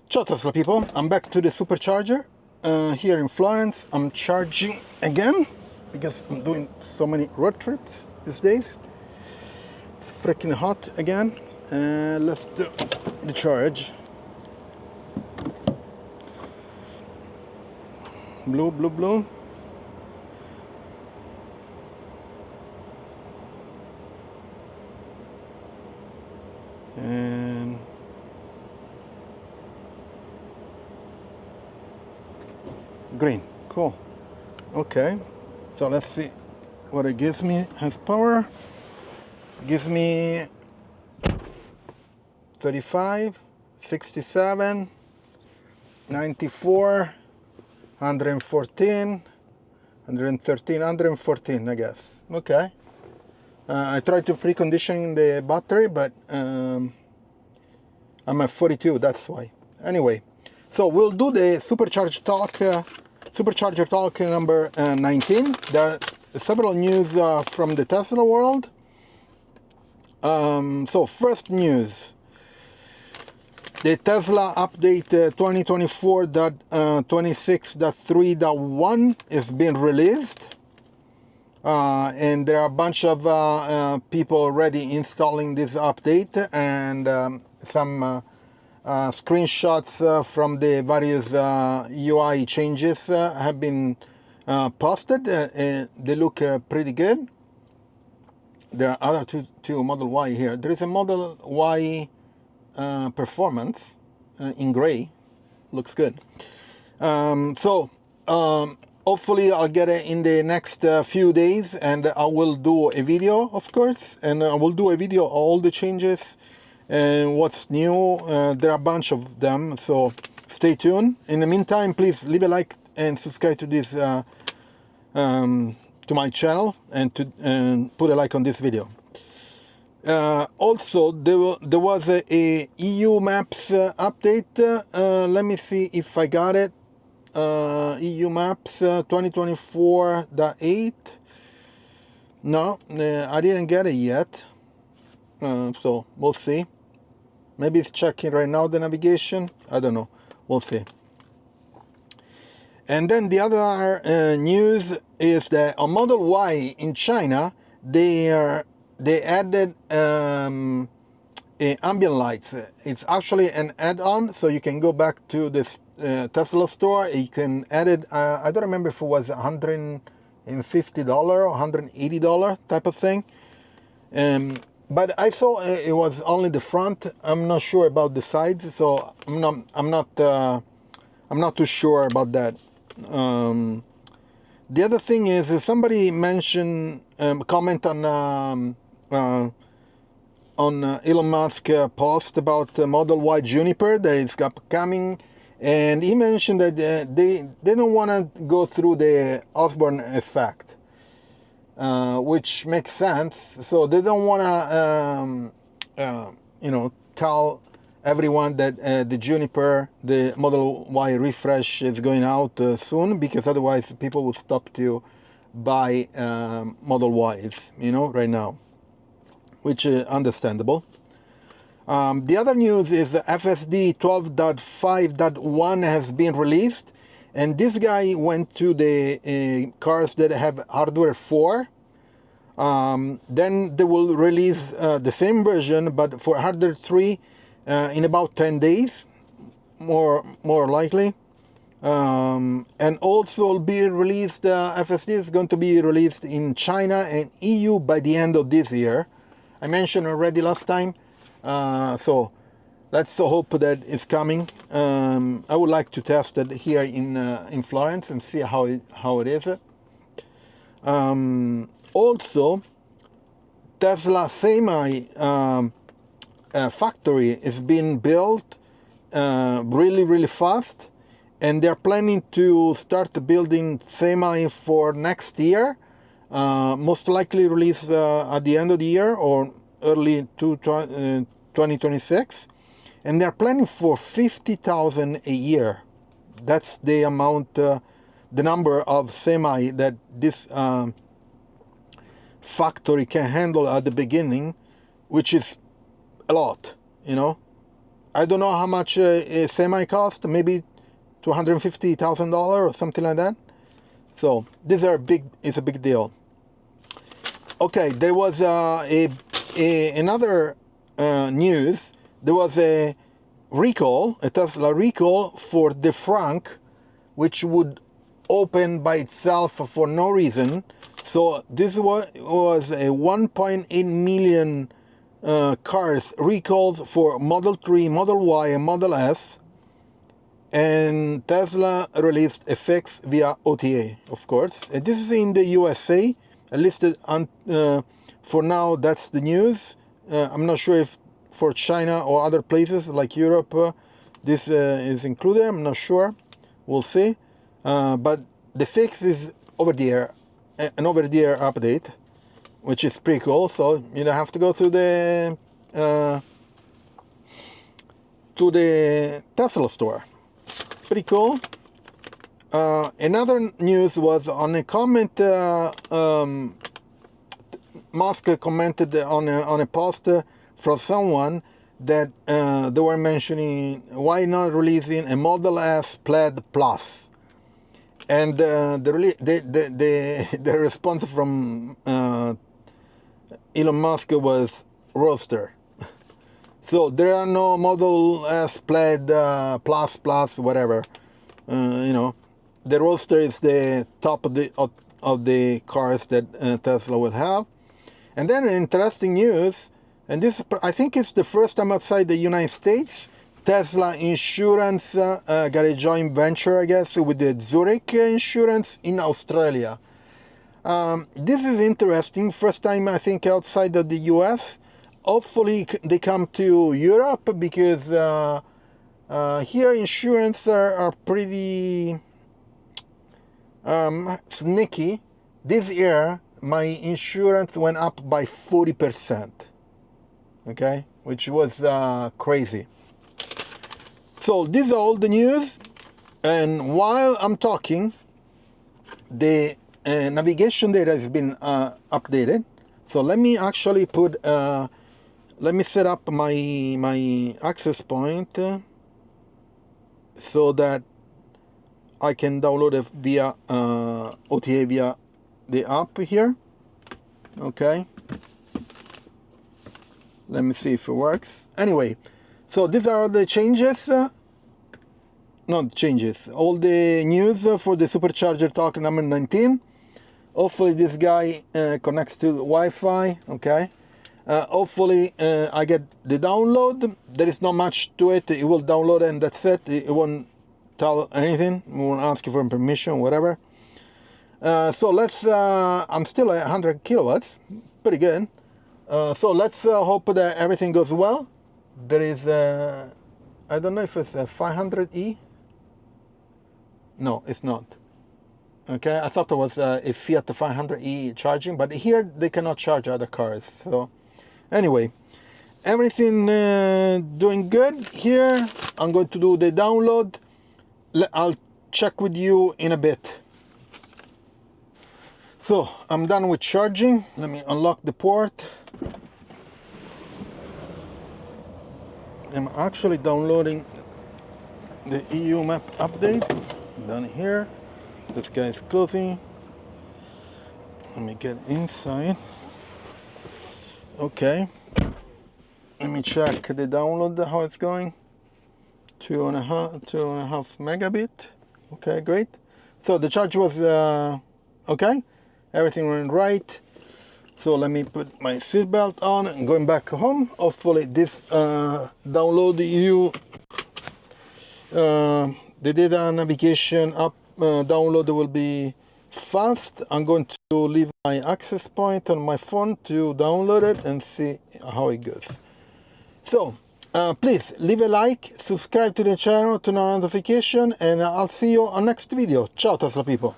Ciao Tesla people, I'm back to the Supercharger here in Florence. I'm charging again because I'm doing so many road trips these days. It's freaking hot again. Let's do the charge. Blue, blue, blue. And green. Cool. Okay, so let's see what it gives me. Has power. Gives me 35, 67, 94, 114, 113, 114, I guess. Okay. I tried to precondition the battery, but I'm at 42, that's why. Anyway, so we'll do the Supercharger talk number 19. There are several news from the Tesla world. So first news, the Tesla update 2024.26.3.1 is being released. And there are a bunch of people already installing this update, and some screenshots from the various UI changes have been posted. They look pretty good. There are other two Model Y here. There is a Model Y Performance in gray. Looks good. Hopefully I'll get it in the next few days, and I will do a video, of course, and I will do a video of all the changes and what's new. There are a bunch of them, so stay tuned. In the meantime, please leave a like and subscribe to this to my channel, and put a like on this video. Also, there was a EU Maps update. Let me see if I got it. EU Maps 2024.8. No, I didn't get it yet. So we'll see. Maybe it's checking right now the navigation. I don't know. We'll see. And then the other news is that on Model Y in China, they added Ambient Lights. It's actually an add-on, so you can go back to this Tesla store. You can add it. I don't remember if it was $150 or $180 type of thing. But I thought it was only the front. I'm not sure about the sides, so I'm not too sure about that. The other thing is, somebody mentioned comment on Elon Musk post about Model Y Juniper that is upcoming, and he mentioned that they don't want to go through the Osborne effect, which makes sense. So they don't want to tell everyone that the Juniper, the Model Y refresh is going out soon, because otherwise people will stop to buy Model Ys, right now, which is understandable. The other news is FSD 12.5.1 has been released, and this guy went to the cars that have hardware 4. Then they will release the same version, but for hardware 3 in about 10 days, more likely. And also will be released, FSD is going to be released in China and EU by the end of this year. I mentioned already last time, so let's hope that it's coming. I would like to test it here in Florence and see how it is. Also, Tesla Semi factory is being built really fast, and they're planning to start building Semi for next year. Most likely release at the end of the year or early 2026, and they're planning for 50,000 a year. That's the amount, the number of Semi that this factory can handle at the beginning, which is a lot. I don't know how much a semi cost, maybe $250,000 or something like that. So these are it's a big deal. Okay, there was another news. There was a Tesla recall for the Frunk, which would open by itself for no reason. So this was a 1.8 million cars recalled for Model 3, Model Y, and Model S. And Tesla released a fix via OTA, of course. This is in the USA. At least for now, that's the news. I'm not sure if for China or other places like Europe this is included. I'm not sure. We'll see. But the fix is an over-the-air update, which is pretty cool. So you don't have to go to the Tesla store. Pretty cool. Another news was on a comment. Musk commented on a post from someone that they were mentioning why not releasing a Model S Plaid Plus, and the response from Elon Musk was Roadster. So there are no Model S Plaid plus whatever. The Roadster is the top of the cars that Tesla will have. And then interesting news, and this I think it's the first time outside the United States, Tesla Insurance got a joint venture, I guess, with the Zurich Insurance in Australia. This is interesting. First time, I think, outside of the US. Hopefully they come to Europe, because here insurance are pretty sneaky. This year my insurance went up by 40%, okay, which was crazy. So these are all the news, and while I'm talking, the navigation data has been updated. So let me actually put let me set up my access point so that I can download it via OTA via the app here. Okay, let me see if it works. Anyway, so these are all the changes, not changes, all the news for the Supercharger talk number 19. Hopefully this guy connects to the Wi-Fi. Okay, hopefully I get the download. There is not much to it. It will download and that's it. It won't tell anything. It won't ask you for permission, whatever. So let's, I'm still at 100 kilowatts, pretty good. So let's hope that everything goes well. There is, I don't know if it's a 500E. No, it's not. Okay, I thought it was a Fiat 500E charging, but here they cannot charge other cars. So anyway, everything doing good here. I'm going to do the download. I'll check with you in a bit. So I'm done with charging. Let me unlock the port. I'm actually downloading the EU map update. Down here. This guy is closing. Let me get inside. Okay. Let me check the download, how it's going. 2.5 megabit. Okay, great. So the charge was okay. Everything went right. So let me put my seatbelt on and going back home. Hopefully this download EU the data navigation app download will be fast. I'm going to leave my access point on my phone to download it and see how it goes. So please leave a like, subscribe to the channel, turn on notification, and I'll see you on next video. Ciao Tesla people.